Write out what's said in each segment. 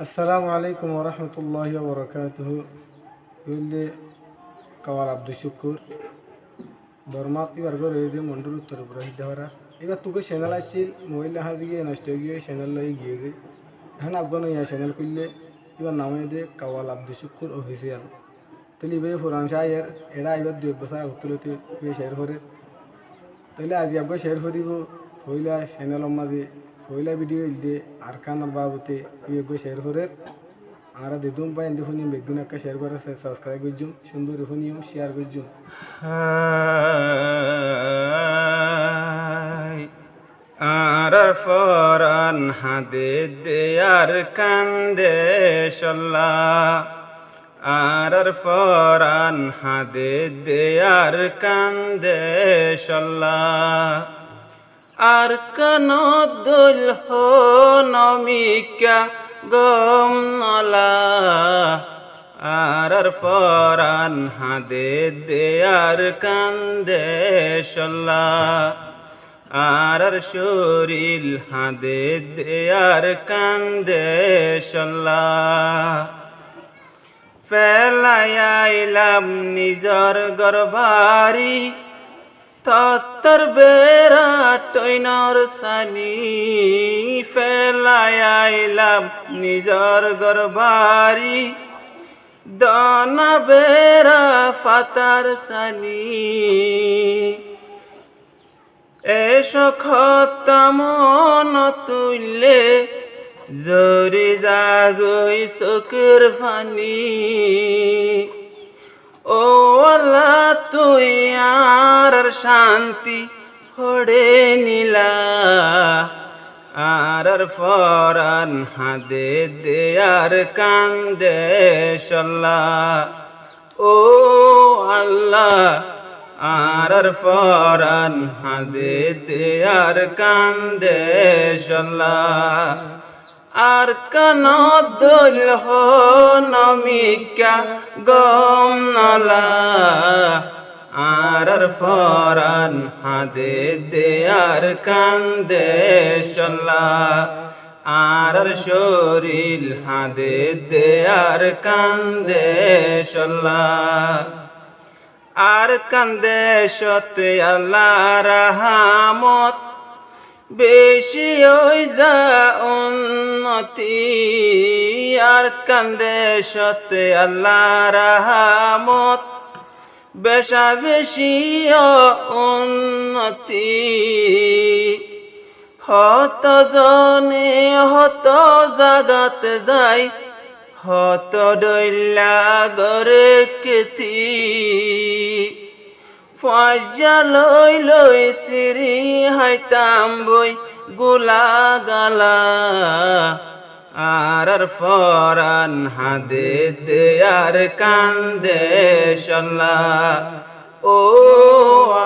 আসসালামু আলাইকুম ওরহমতুল্লাহি ওবরাকাতুহু। হইলে কাওয়াল আব্দুল শুকুর বর্মা এবার করে দিয়ে মন্ডল উত্তর উপরে দেওয়ার এবার তোকে চ্যানেল আসছিল মোবাইল হাত দিয়ে নষ্ট হয়ে গিয়ে চ্যানেল লই গিয়ে গে এখন আফগান ইয়া চ্যানেল খুললে এবার নামে দিয়ে কাওয়াল আব্দুল শুকুর অফিসিয়াল তাহলে এবার ফুরান শাহের এরা এবার 2 বছর আগতুলতে শেয়ার করে তাহলে আজ আব্বা শেয়ার করিব হইলা চ্যানেল মাঝে হইলা ভিডিও দিয়ে আর কানার বাবুতে এবার শেয়ার করে আর দিদুম পাই দেখুন বেগুন একটা শেয়ার করে সাবস্ক্রাইব করছুন সুন্দর দেখুন শেয়ার করছুন। আর ফরান হাদে দেয়ার কান্দে সল্লা আর ফরান হাদে দেয়ার কান্দে সল্লা আর কান দুল হো নমিকা গম নলা আর ফরান হাদে দেয়ার কান্দে সল্লা আর শরীর হাদে দেয়ার কান্দে সল্লা ফেলাইলাম নিজর গর্বারি তত্তর বেড়া টৈনর সানি ফেলাইলাম নিজর গর্বারি দনা বেড়া ফাতার সানি এসো খতমন তুললে জরি জাগই চকুর ফানি ও আল্লাহ তুই আর শান্তি হড়ে নিলা আর ফরান হাদে দেয়ার কান্দে সল্লা ও আল্লাহ আর ফরান হাদে দেয়ার কান্দে সল্লা আর কান দুল হো নমিকা গম নলা আর ফরান হাদে দেয়ার কান্দে সল্লা আর শরীর হাদে দেয়ার কান্দে সল্লা আর কান্দে সতে আল্লাহ রাহমত বেশি হই যা উন্নতি আর কান্দে সতে আল্লাহ রাহমত বেশা বেশি উন্নতি হত জনে হত জাগাত যাই হত ডইলা গরে কেতি ফজা লই লই সিরি হাইতাম বই গোলা গালা আর ফরান হাদে দেয়ার কান্দে সল্লা ও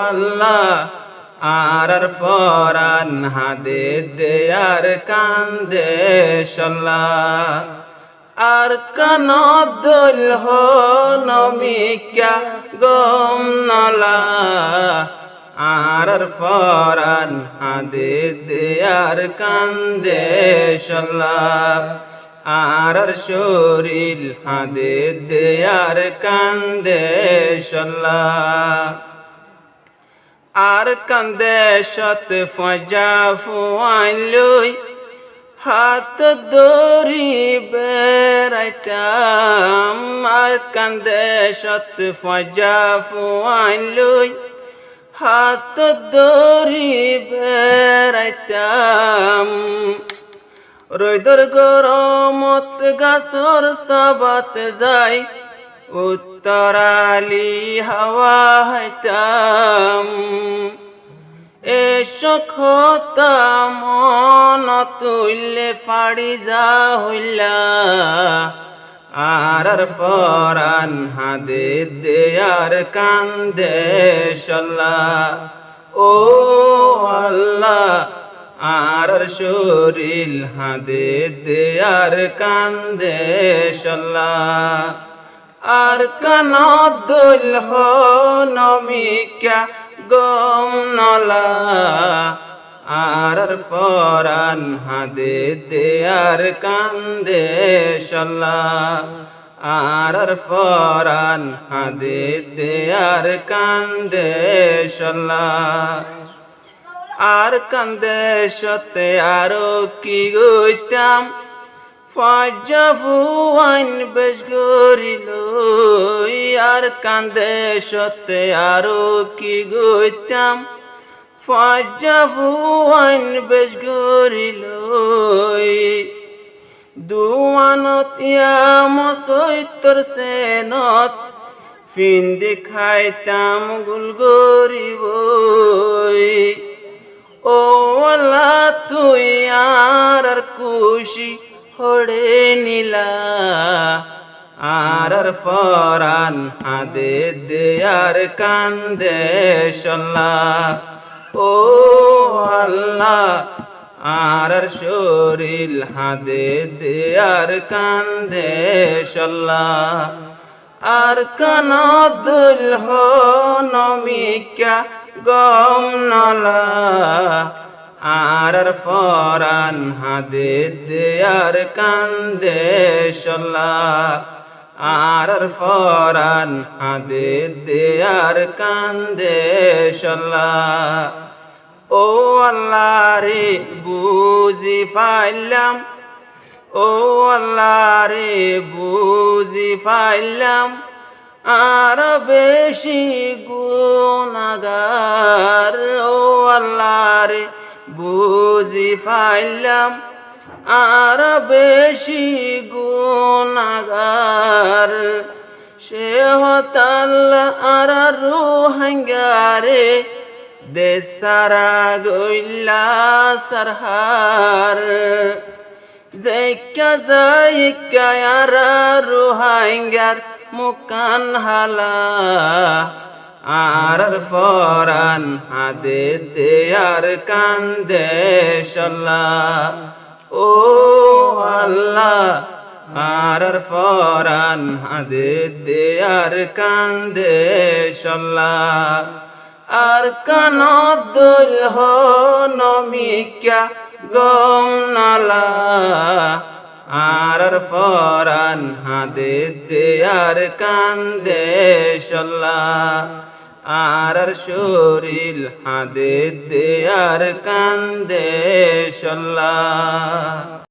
আল্লাহ আর ফরান হাদে দেয়ার কান্দে সল্লা আর কান দুল হো নমিকা গম নলা আর ফরান হাদে দেয়ার কান্দে সল্লা আর শরীর হাদে দেয়ার কান্দে সল্লা আর কান্দে সত ফজা ফুয়াইলই হাত দড়ি বেড়াইতাম আর কান্দে সত ফজা ফুয়াইলই হাত দড়ি বেড়াইতাম রৈদর গরমত গাছর সাবাত যাই উত্তরালি হাওয়া হাইতাম এসো খতমন তুললে ফাড়ি যা হইলা আর ফরান হাদে দেয়ার কান্দে সল্লা ও আল্লাহ আর শরীর হাদে দেয়ার কান্দে সল্লা আর কান দুল হো নমিকা গম নলা আর ফরান হাদে দেয়ার কান্দে শাল্লাহ আর ফরান হাদে দেয়ার কান্দে শাল্লাহ আর কান্দে সতে আরো কি গইতাম ফাজাফুয়ান বেশ গরিল আর কান্দে সতে আরো কি গইতাম ফাজাফুয়ান বেশ গরিল দুয়ানত মসৈতর সেনত ফিন্দি খাইতাম গুল গরিব ও আল্লাহ তুই আর খুশি হড়ে নীলা আর ফরান হাদে দেয়ার কান্দে শাল্লাহ ও আল্লাহ আর শরীর হাদে দেয়ার কান্দে শাল্লাহ আর কানাদুল নমিকা গম নালা আর ফরান হাদে দেয়ার কান্দে শাল্লাহ আর ফরান হাদে দেয়ার কান্দে শাল্লাহ ও আল্লাহ রে বুঝি পাইলাম ও আল্লাহ রে বুঝি পাইলাম আর বেশি গুনাহগার ও আল্লাহ রে বুঝি পাইলাম আর বেশি গুনাহগার সে হতাল্লা আর রুহাঙ্গারে দেশারা গইলা সারহার যাইকা আর রুহাঙ্গার মুকান হালা আর ফরান হাদে দেয়ার কান্দে শাল্লাহ ও আল্লাহ আর ফরান হাদে দেয়ার কান্দে শাল্লাহ আর কানাদুল নমিকা গম নালা আর ফরান হাদে দেয়ার কান্দে শাল্লাহ আর শরীর হাদে দেয়ার কান্দে শাল্লাহ।